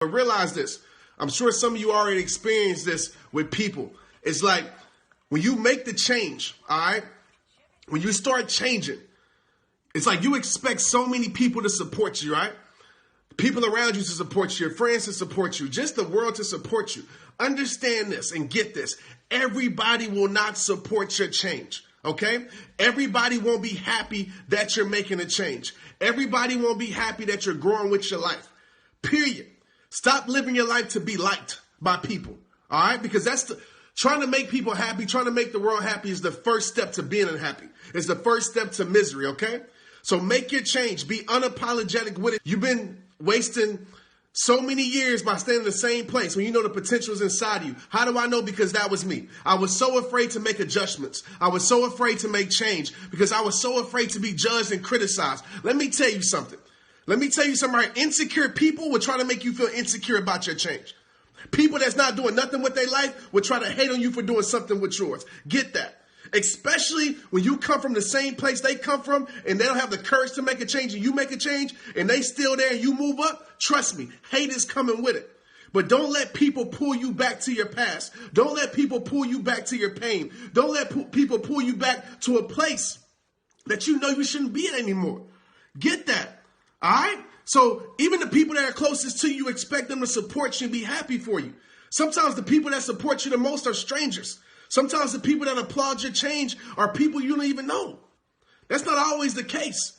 But realize this. I'm sure some of you already experienced this with people. It's like when you make the change, all right? When you start changing, it's like you expect so many people to support you, right? People around you to support you, your friends to support you, just the world to support you. Understand this and get this. Everybody will not support your change, okay? Everybody won't be happy that you're making a change. Everybody won't be happy that you're growing with your life, period. Stop living your life to be liked by people, all right? Because trying to make people happy, trying to make the world happy is the first step to being unhappy. It's the first step to misery, okay? So make your change. Be unapologetic with it. You've been wasting so many years by staying in the same place when you know the potential is inside of you. How do I know? Because that was me. I was so afraid to make adjustments. I was so afraid to make change because I was so afraid to be judged and criticized. Let me tell you something. Right? Insecure people will try to make you feel insecure about your change. People that's not doing nothing with their life will try to hate on you for doing something with yours. Get that. Especially when you come from the same place they come from and they don't have the courage to make a change and you make a change and they still there and you move up. Trust me, hate is coming with it. But don't let people pull you back to your past. Don't let people pull you back to your pain. Don't let people pull you back to a place that you know you shouldn't be in anymore. Get that. All right? So even the people that are closest to you, expect them to support you and be happy for you. Sometimes the people that support you the most are strangers. Sometimes the people that applaud your change are people you don't even know. That's not always the case.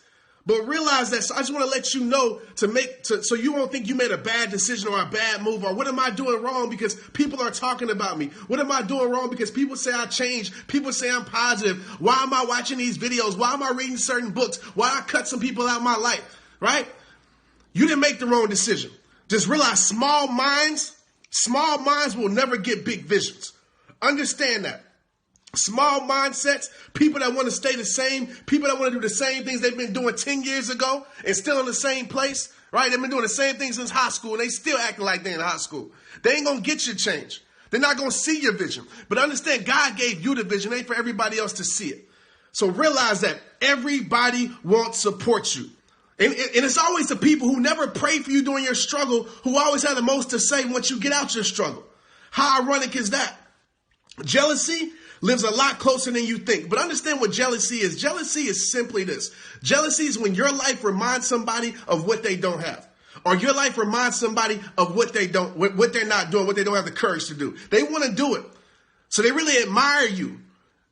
But realize that. So I just want to let you know so you won't think you made a bad decision or a bad move, or what am I doing wrong because people are talking about me? What am I doing wrong because people say I changed? People say I'm positive. Why am I watching these videos? Why am I reading certain books? Why I cut some people out of my life? Right? You didn't make the wrong decision. Just realize small minds will never get big visions. Understand that. Small mindsets, people that want to stay the same, people that want to do the same things they've been doing 10 years ago and still in the same place, right? They've been doing the same things since high school and they still acting like they're in high school. They ain't going to get your change. They're not going to see your vision. But understand, God gave you the vision. It ain't for everybody else to see it. So realize that everybody won't support you. And it's always the people who never pray for you during your struggle who always have the most to say once you get out your struggle. How ironic is that? Jealousy lives a lot closer than you think. But understand what jealousy is. Jealousy is simply this. Jealousy is when your life reminds somebody of what they don't have. Or your life reminds somebody of what they're not doing, what they don't have the courage to do. They want to do it. So they really admire you.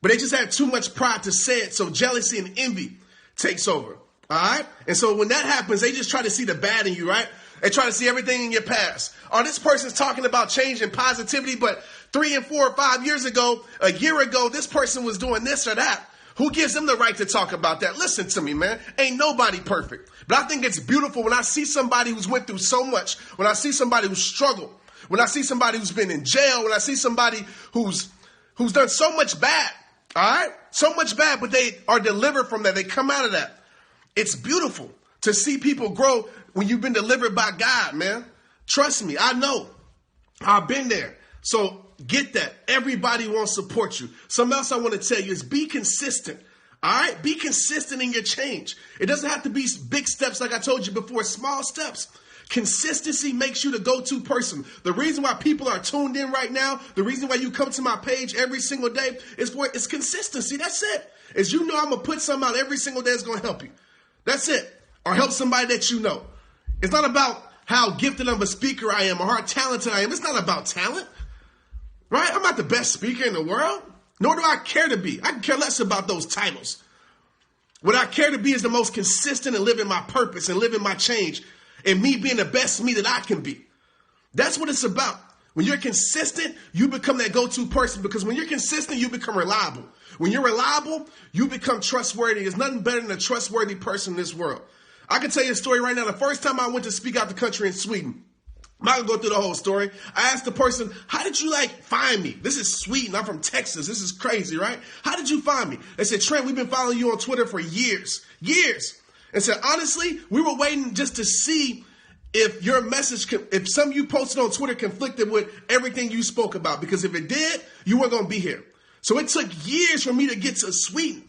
But they just have too much pride to say it. So jealousy and envy takes over. All right? And so when that happens, they just try to see the bad in you, right? They try to see everything in your past. Or this person's talking about change and positivity, but 3 and 4 or 5 years ago, a year ago, this person was doing this or that. Who gives them the right to talk about that? Listen to me, man. Ain't nobody perfect. But I think it's beautiful when I see somebody who's went through so much, when I see somebody who's struggled, when I see somebody who's been in jail, when I see somebody who's done so much bad, all right? So much bad, but they are delivered from that. They come out of that. It's beautiful to see people grow when you've been delivered by God, man. Trust me, I know. I've been there. So get that. Everybody won't support you. Something else I want to tell you is be consistent. All right? Be consistent in your change. It doesn't have to be big steps like I told you before, small steps. Consistency makes you the go-to person. The reason why people are tuned in right now, the reason why you come to my page every single day is for it's consistency. That's it. As you know, I'm going to put something out every single day that's going to help you. That's it. Or help somebody that you know. It's not about how gifted of a speaker I am or how talented I am. It's not about talent. Right? I'm not the best speaker in the world. Nor do I care to be. I can care less about those titles. What I care to be is the most consistent in living my purpose and living my change and me being the best me that I can be. That's what it's about. When you're consistent, you become that go-to person because when you're consistent, you become reliable. When you're reliable, you become trustworthy. There's nothing better than a trustworthy person in this world. I can tell you a story right now. The first time I went to speak out the country in Sweden, I'm not going to go through the whole story. I asked the person, how did you find me? This is Sweden. I'm from Texas. This is crazy, right? How did you find me? They said, Trent, we've been following you on Twitter for years. And said, honestly, we were waiting just to see if your message, if some you posted on Twitter conflicted with everything you spoke about. Because if it did, you weren't going to be here. So it took years for me to get to Sweden.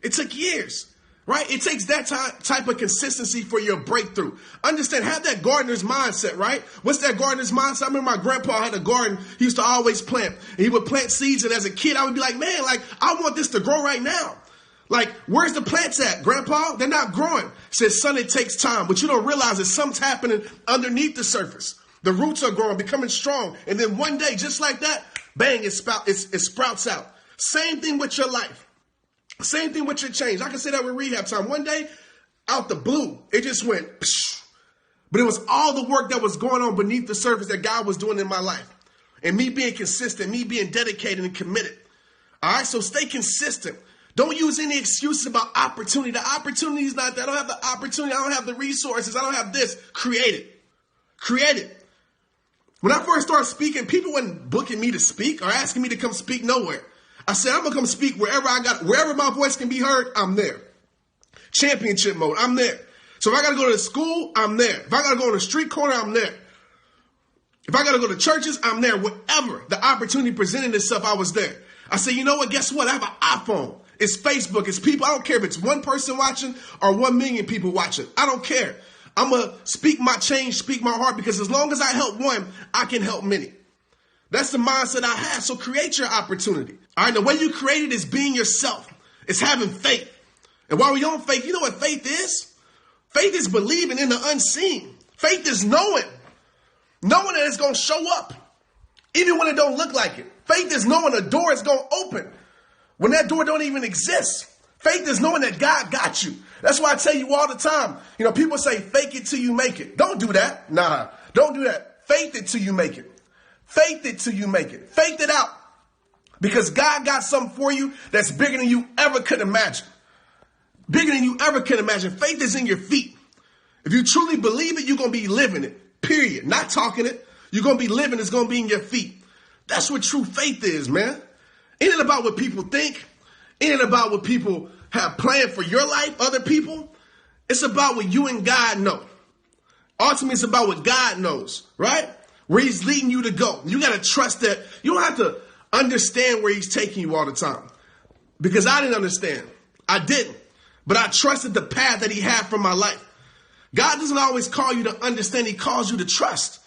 It took years. right? It takes that type of consistency for your breakthrough. Understand, have that gardener's mindset, right? What's that gardener's mindset? I remember my grandpa had a garden. He used to always plant. And he would plant seeds, and as a kid, I would be like, man, like, I want this to grow right now. Like, where's the plants at, Grandpa? They're not growing. He says, son, it takes time. But you don't realize that something's happening underneath the surface. The roots are growing, becoming strong. And then one day, just like that, bang, it sprouts out. Same thing with your life. Same thing with your change. I can say that with rehab time. One day, out the blue, it just went, psh. But it was all the work that was going on beneath the surface that God was doing in my life. And me being consistent, me being dedicated and committed. All right, so stay consistent. Don't use any excuses about opportunity. The opportunity is not that. I don't have the opportunity. I don't have the resources. I don't have this. Create it. Create it. When I first started speaking, people weren't booking me to speak or asking me to come speak nowhere. I said, I'm going to come speak wherever my voice can be heard, I'm there. Championship mode, I'm there. So if I got to go to school, I'm there. If I got to go on the street corner, I'm there. If I got to go to churches, I'm there. Whatever the opportunity presented itself, I was there. I said, you know what? Guess what? I have an iPhone. It's Facebook. It's people. I don't care if it's one person watching or 1 million people watching. I don't care. I'm going to speak my change, speak my heart, because as long as I help one, I can help many. That's the mindset I have. So create your opportunity. All right. The way you create it is being yourself. It's having faith. And while we're on faith, you know what faith is? Faith is believing in the unseen. Faith is knowing that it's going to show up, even when it don't look like it. Faith is knowing a door is going to open when that door don't even exist. Faith is knowing that God got you. That's why I tell you all the time, you know, people say, fake it till you make it. Don't do that. Nah, don't do that. Faith it till you make it. Faith it till you make it. Faith it out. Because God got something for you that's bigger than you ever could imagine. Bigger than you ever could imagine. Faith is in your feet. If you truly believe it, you're going to be living it. Period. Not talking it. You're going to be living. It's going to be in your feet. That's what true faith is, man. It ain't about what people think. It ain't about what people have planned for your life, other people. It's about what you and God know. Ultimately, it's about what God knows, right? Where he's leading you to go. You got to trust that. You don't have to understand where he's taking you all the time. Because I didn't understand. I didn't. But I trusted the path that he had for my life. God doesn't always call you to understand. He calls you to trust.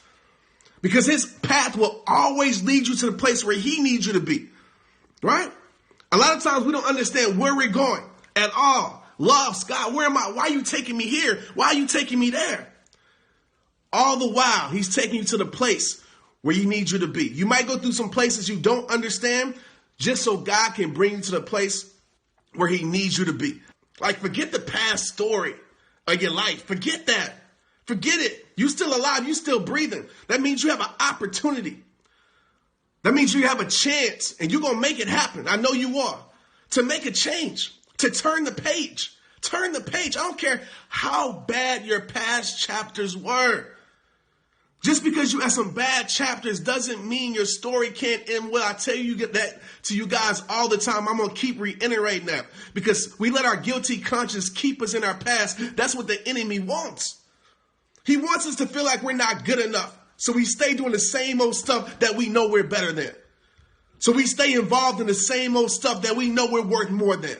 Because his path will always lead you to the place where he needs you to be. Right? A lot of times we don't understand where we're going at all. Love, Scott, where am I? Why are you taking me here? Why are you taking me there? All the while, he's taking you to the place where he needs you to be. You might go through some places you don't understand just so God can bring you to the place where he needs you to be. Like, forget the past story of your life. Forget that. Forget it. You still alive. You still breathing. That means you have an opportunity. That means you have a chance, and you're going to make it happen. I know you are. To make a change. To turn the page. Turn the page. I don't care how bad your past chapters were. Just because you had some bad chapters doesn't mean your story can't end well. I tell you that to you guys all the time. I'm going to keep reiterating that because we let our guilty conscience keep us in our past. That's what the enemy wants. He wants us to feel like we're not good enough. So we stay doing the same old stuff that we know we're better than. So we stay involved in the same old stuff that we know we're worth more than.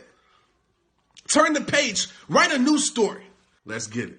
Turn the page. Write a new story. Let's get it.